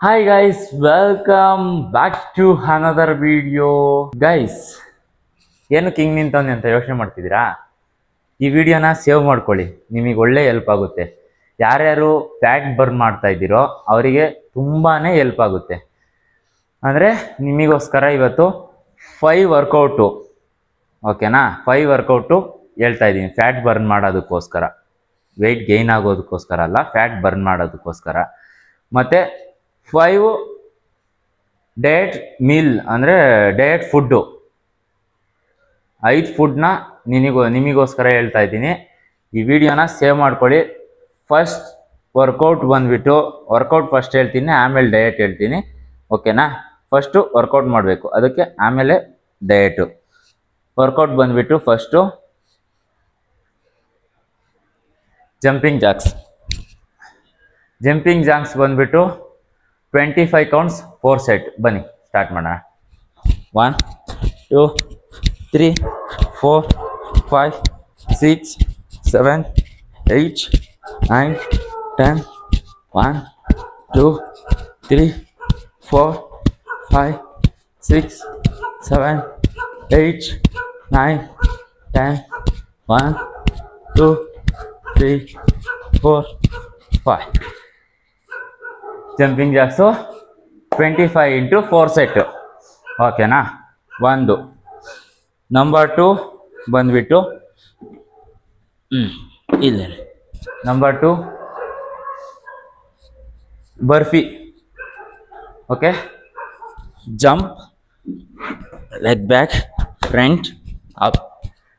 Hi guys, welcome back to another video. Guys, ಏನಕ್ಕೆ ಹಿಂಗೆ ನಿಂತವನೆ ಅಂತ ಯೋಚನೆ ಮಾಡ್ತಿದ್ದೀರಾ? ಈ ವಿಡಿಯೋನ ಸೇವ್ ಮಾಡ್ಕೊಳ್ಳಿ, ನಿಮಗೆ ಒಳ್ಳೆ ಹೆಲ್ಪ್ ಆಗುತ್ತೆ. ಯಾರ್ಯಾರು ಫ್ಯಾಟ್ ಬರ್ನ್ ಮಾಡ್ತಾ ಇದ್ದೀರೋ ಅವರಿಗೆ ತುಂಬಾನೇ ಹೆಲ್ಪ್ ಆಗುತ್ತೆ. ಅಂದರೆ ನಿಮಗೋಸ್ಕರ ಇವತ್ತು 5 ವರ್ಕೌಟು, ಓಕೆನಾ? 5 ವರ್ಕೌಟು ಹೇಳ್ತಾ ಇದ್ದೀನಿ ಫ್ಯಾಟ್ ಬರ್ನ್ ಮಾಡೋದಕ್ಕೋಸ್ಕರ, ವೆಯ್ಟ್ ಗೇನ್ ಆಗೋದಕ್ಕೋಸ್ಕರ ಅಲ್ಲ, ಫ್ಯಾಟ್ ಬರ್ನ್ ಮಾಡೋದಕ್ಕೋಸ್ಕರ. ಮತ್ತು 5 ಡಯಟ್ ಮೀಲ್ ಅಂದರೆ ಡಯಟ್ ಫುಡ್ಡು, 5 ಫುಡ್ನ ನಿಮಗೋಸ್ಕರ ಹೇಳ್ತಾ ಇದ್ದೀನಿ. ಈ ವಿಡಿಯೋನ ಸೇವ್ ಮಾಡ್ಕೊಳ್ಳಿ. ಫಸ್ಟ್ ವರ್ಕೌಟ್ ಬಂದುಬಿಟ್ಟು, ವರ್ಕೌಟ್ ಫಸ್ಟ್ ಹೇಳ್ತೀನಿ, ಆಮೇಲೆ ಡಯಟ್ ಹೇಳ್ತೀನಿ, ಓಕೆನಾ? ಫಸ್ಟು ವರ್ಕೌಟ್ ಮಾಡಬೇಕು, ಅದಕ್ಕೆ ಆಮೇಲೆ ಡಯಟು. ವರ್ಕೌಟ್ ಬಂದುಬಿಟ್ಟು ಫಸ್ಟು ಜಂಪಿಂಗ್ ಜಾಕ್ಸ್ ಬಂದುಬಿಟ್ಟು 25 ಕೌಂಟ್ಸ್ 4 ಸೆಟ್. ಬನ್ನಿ ಸ್ಟಾರ್ಟ್ ಮಾಡೋಣ. 1 2 3 4 5 6 7 8 9 10 1 2 3 4 5 6 7 8 9 10 1 2 3 4 5. ಜಂಪಿಂಗ್ ಜಾಕ್ಸು 25 ಇಂಟು 4 ಸೆಟ್, ಓಕೆನಾ? ಒಂದು. ನಂಬರ್ 2 ಬಂದುಬಿಟ್ಟು ಇಲ್ಲ, number 2 barfi, okay? Jump, leg back, front, up.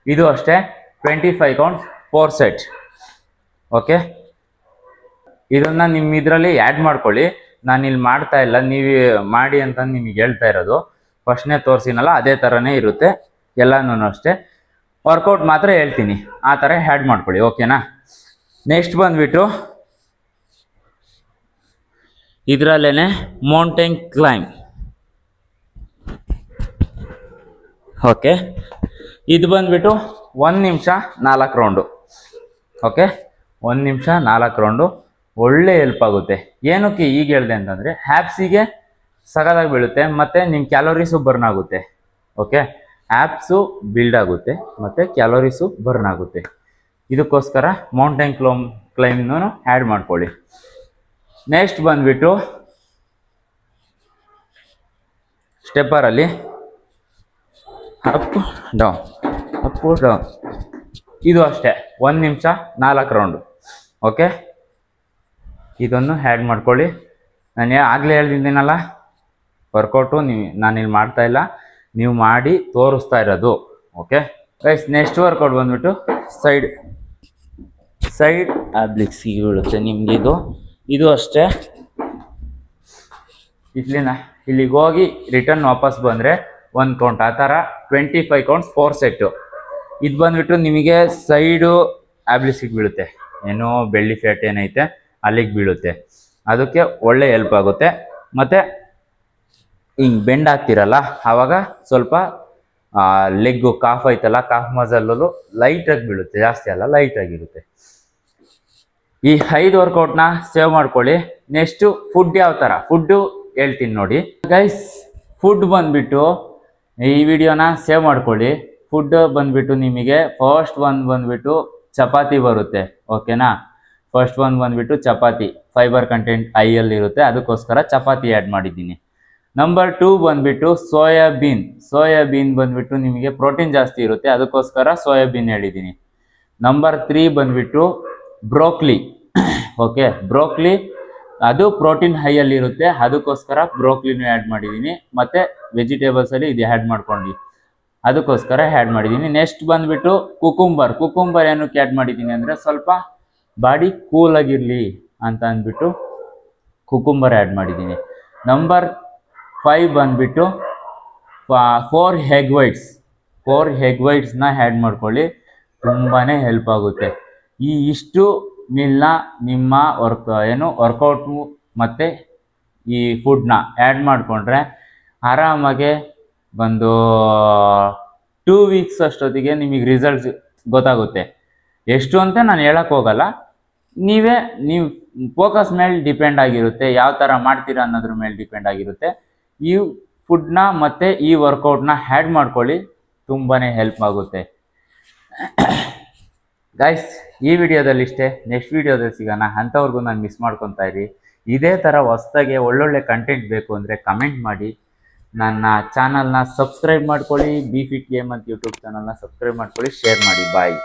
ಇದು ಅಷ್ಟೇ 25 ಕೌಂಟ್ಸ್ 4 ಸೆಟ್, ಓಕೆ? ಇದನ್ನ ನಿಮ್ಮ ಇದರಲ್ಲಿ ಆ್ಯಡ್ ಮಾಡ್ಕೊಳ್ಳಿ. ನಾನು ಇಲ್ಲಿ ಮಾಡ್ತಾ ಇಲ್ಲ, ನೀವು ಮಾಡಿ ಅಂತ ನಿಮಗೆ ಹೇಳ್ತಾ ಇರೋದು. ಫಸ್ಟ್ನೇ ತೋರಿಸಿನಲ್ಲ, ಅದೇ ಥರನೇ ಇರುತ್ತೆ ಎಲ್ಲನೂ ಅಷ್ಟೇ. ವರ್ಕೌಟ್ ಮಾತ್ರ ಹೇಳ್ತೀನಿ, ಆ ಥರ ಆ್ಯಡ್ ಮಾಡ್ಕೊಳ್ಳಿ, ಓಕೆನಾ? ನೆಕ್ಸ್ಟ್ ಬಂದುಬಿಟ್ಟು ಇದರಲ್ಲೇ ಮೌಂಟೇನ್ ಕ್ಲೈಂಬ್, ಓಕೆ? ಇದು ಬಂದುಬಿಟ್ಟು 1 ನಿಮಿಷ 4 ರೌಂಡು, ಓಕೆ? 1 ನಿಮಿಷ 4 ರೌಂಡು. ಒಳ್ಳೆ ಹೆಲ್ಪ್ ಆಗುತ್ತೆ. ಏನಕ್ಕೆ ಈಗ ಹೇಳಿದೆ ಅಂತಂದರೆ, ಆ್ಯಪ್ಸಿಗೆ ಸಗದಾಗಿ ಬೀಳುತ್ತೆ, ಮತ್ತು ನಿಮ್ಮ ಕ್ಯಾಲೋರೀಸು ಬರ್ನ್ ಆಗುತ್ತೆ, ಓಕೆ? ಆ್ಯಪ್ಸು ಬಿಲ್ಡ್ ಆಗುತ್ತೆ ಮತ್ತು ಕ್ಯಾಲೋರೀಸು ಬರ್ನ್ ಆಗುತ್ತೆ. ಇದಕ್ಕೋಸ್ಕರ ಮೌಂಟೇನ್ ಕ್ಲೈಂಬನ್ನು ಆ್ಯಡ್ ಮಾಡ್ಕೊಳ್ಳಿ. ನೆಕ್ಸ್ಟ್ ಬಂದುಬಿಟ್ಟು ಸ್ಟೆಪ್ಪರಲ್ಲಿ ಅಪ್ ಡೌನ್, ಅಪ್ಪು ಡೌನ್. ಇದು ಅಷ್ಟೇ 1 ನಿಮಿಷ 4 ರೌಂಡು, ಓಕೆ? ಇದನ್ನು ಆ್ಯಡ್ ಮಾಡ್ಕೊಳ್ಳಿ. ನಾನು ಆಗಲೇ ಹೇಳ್ತಿದ್ದೀನಲ್ಲ, ವರ್ಕೌಟು ನಾನಿಲ್ಲಿ ಮಾಡ್ತಾ ಇಲ್ಲ, ನೀವು ಮಾಡಿ ತೋರಿಸ್ತಾ ಇರೋದು, ಓಕೆ ಗೈಸ್? ನೆಕ್ಸ್ಟ್ ವರ್ಕೌಟ್ ಬಂದುಬಿಟ್ಟು ಸೈಡ್ ಆಬ್ಲಿಕ್ಸ್ ಬೀಳುತ್ತೆ ನಿಮಗೆ. ಇದು ಅಷ್ಟೇ. ಇಲ್ಲಿಗೆ ಹೋಗಿ ರಿಟರ್ನ್ ವಾಪಸ್ ಬಂದರೆ 1 ಕೌಂಟ್, ಆ ಥರ 25 ಕೌಂಟ್ಸ್ 4 ಸೆಟ್ಟು. ಇದು ಬಂದುಬಿಟ್ಟು ನಿಮಗೆ ಸೈಡು ಆಬ್ಲಿಕ್ಸಿಗೆ ಬೀಳುತ್ತೆ, ಏನೋ ಬೆಳ್ಳಿ ಫ್ಯಾಟ್ ಏನೈತೆ ಅಲ್ಲಿಗೆ ಬೀಳುತ್ತೆ, ಅದಕ್ಕೆ ಒಳ್ಳೆ ಹೆಲ್ಪ್ ಆಗುತ್ತೆ. ಮತ್ತು ಹಿಂಗೆ ಬೆಂಡ್ ಆಗ್ತಿರಲ್ಲ, ಆವಾಗ ಸ್ವಲ್ಪ ಲೆಗ್ಗು ಕಾಫ್ ಐತಲ್ಲ, ಕಾಫ್ ಮಸಲ್ಲೂ ಲೈಟಾಗಿ ಬೀಳುತ್ತೆ, ಜಾಸ್ತಿ ಅಲ್ಲ, ಲೈಟಾಗಿರುತ್ತೆ. ಈ 5 ವರ್ಕೌಟ್ನ ಸೇವ್ ಮಾಡ್ಕೊಳ್ಳಿ. ನೆಕ್ಸ್ಟು ಫುಡ್ ಯಾವ ಥರ, ಫುಡ್ಡು ಹೇಳ್ತೀನಿ ನೋಡಿ ಗೈಸ್. ಫುಡ್ ಬಂದುಬಿಟ್ಟು ಈ ವಿಡಿಯೋನ ಸೇವ್ ಮಾಡ್ಕೊಳ್ಳಿ. ಫುಡ್ ಬಂದುಬಿಟ್ಟು ನಿಮಗೆ ಫಸ್ಟ್ ಬಂದುಬಿಟ್ಟು ಚಪಾತಿ ಬರುತ್ತೆ, ಓಕೆನಾ? ಫಸ್ಟ್ ಬಂದುಬಿಟ್ಟು ಚಪಾತಿ, ಫೈಬರ್ ಕಂಟೆಂಟ್ ಹೈಯಲ್ಲಿರುತ್ತೆ, ಅದಕ್ಕೋಸ್ಕರ ಚಪಾತಿ ಆ್ಯಡ್ ಮಾಡಿದ್ದೀನಿ. ನಂಬರ್ 2 ಬಂದುಬಿಟ್ಟು ಸೋಯಾಬೀನ್ ಬಂದುಬಿಟ್ಟು ನಿಮಗೆ ಪ್ರೋಟೀನ್ ಜಾಸ್ತಿ ಇರುತ್ತೆ, ಅದಕ್ಕೋಸ್ಕರ ಸೋಯಾಬೀನ್ ಹೇಳಿದ್ದೀನಿ. ನಂಬರ್ 3 ಬಂದುಬಿಟ್ಟು ಬ್ರೋಕ್ಲಿ, ಓಕೆ? ಬ್ರೋಕ್ಲಿ ಅದು ಪ್ರೋಟೀನ್ ಹೈಯಲ್ಲಿರುತ್ತೆ, ಅದಕ್ಕೋಸ್ಕರ ಬ್ರೋಕ್ಲಿನೂ ಆ್ಯಡ್ ಮಾಡಿದ್ದೀನಿ. ಮತ್ತು ವೆಜಿಟೇಬಲ್ಸಲ್ಲಿ ಇದು ಆ್ಯಡ್ ಮಾಡ್ಕೊಂಡು, ಅದಕ್ಕೋಸ್ಕರ ಆ್ಯಡ್ ಮಾಡಿದ್ದೀನಿ. ನೆಕ್ಸ್ಟ್ ಬಂದುಬಿಟ್ಟು ಕುಕುಂಬರ್ ಏನಕ್ಕೆ ಆ್ಯಡ್ ಮಾಡಿದ್ದೀನಿ ಅಂದರೆ, ಸ್ವಲ್ಪ ಬಾಡಿ ಕೂಲಾಗಿರಲಿ ಅಂತ ಅಂದ್ಬಿಟ್ಟು ಕುಕುಂಬರ್ ಆ್ಯಡ್ ಮಾಡಿದ್ದೀನಿ. ನಂಬರ್ 5 ಬಂದುಬಿಟ್ಟು 4 ಎಗ್ ವೈಟ್ಸ್ನ ಆ್ಯಡ್ ಮಾಡ್ಕೊಳ್ಳಿ, ತುಂಬಾ ಹೆಲ್ಪ್ ಆಗುತ್ತೆ. ಇಷ್ಟು ಮೀಲ್ನ ನಿಮ್ಮ ವರ್ಕೌಟು ಮತ್ತು ಈ ಫುಡ್ನ ಆ್ಯಡ್ ಮಾಡಿಕೊಂಡ್ರೆ ಆರಾಮಾಗೆ ಒಂದು 2 ವೀಕ್ಸ್ ಅಷ್ಟೊತ್ತಿಗೆ ನಿಮಗೆ ರಿಸಲ್ಟ್ಸ್ ಗೊತ್ತಾಗುತ್ತೆ. ಎಷ್ಟು ಅಂತ ನಾನು ಹೇಳಕ್ಕೆ ಹೋಗಲ್ಲ, ನೀವು ಫೋಕಸ್ ಮೇಲೆ ಡಿಪೆಂಡ್ ಆಗಿರುತ್ತೆ, ಯಾವ ಥರ ಮಾಡ್ತೀರಾ ಅನ್ನೋದ್ರ ಮೇಲೆ ಡಿಪೆಂಡ್ ಆಗಿರುತ್ತೆ. ಈ ಫುಡ್ನ ಮತ್ತು ಈ ವರ್ಕೌಟ್ನ ಆ್ಯಡ್ ಮಾಡ್ಕೊಳ್ಳಿ, ತುಂಬಾ ಹೆಲ್ಪ್ ಆಗುತ್ತೆ. ಗೈಸ್, ಈ ವಿಡಿಯೋದಲ್ಲಿ ಇಷ್ಟೇ. ನೆಕ್ಸ್ಟ್ ವಿಡಿಯೋದಲ್ಲಿ ಸಿಗೋಣ. ಅಂಥವ್ರಿಗೂ ನಾನು ಮಿಸ್ ಮಾಡ್ಕೊತಾ ಇರಿ. ಇದೇ ಥರ ಹೊಸ್ದಾಗೆ ಒಳ್ಳೊಳ್ಳೆ ಕಂಟೆಂಟ್ ಬೇಕು ಅಂದರೆ ಕಮೆಂಟ್ ಮಾಡಿ. ನನ್ನ ಚಾನಲ್ನ ಸಬ್ಸ್ಕ್ರೈಬ್ ಮಾಡ್ಕೊಳ್ಳಿ. ಬಿ ಫಿಟ್ ಗೇಮ್ ಅಂತ ಯೂಟ್ಯೂಬ್ ಚಾನಲ್ನ ಸಬ್ಸ್ಕ್ರೈಬ್ ಮಾಡ್ಕೊಳ್ಳಿ, ಶೇರ್ ಮಾಡಿ. ಬಾಯ್.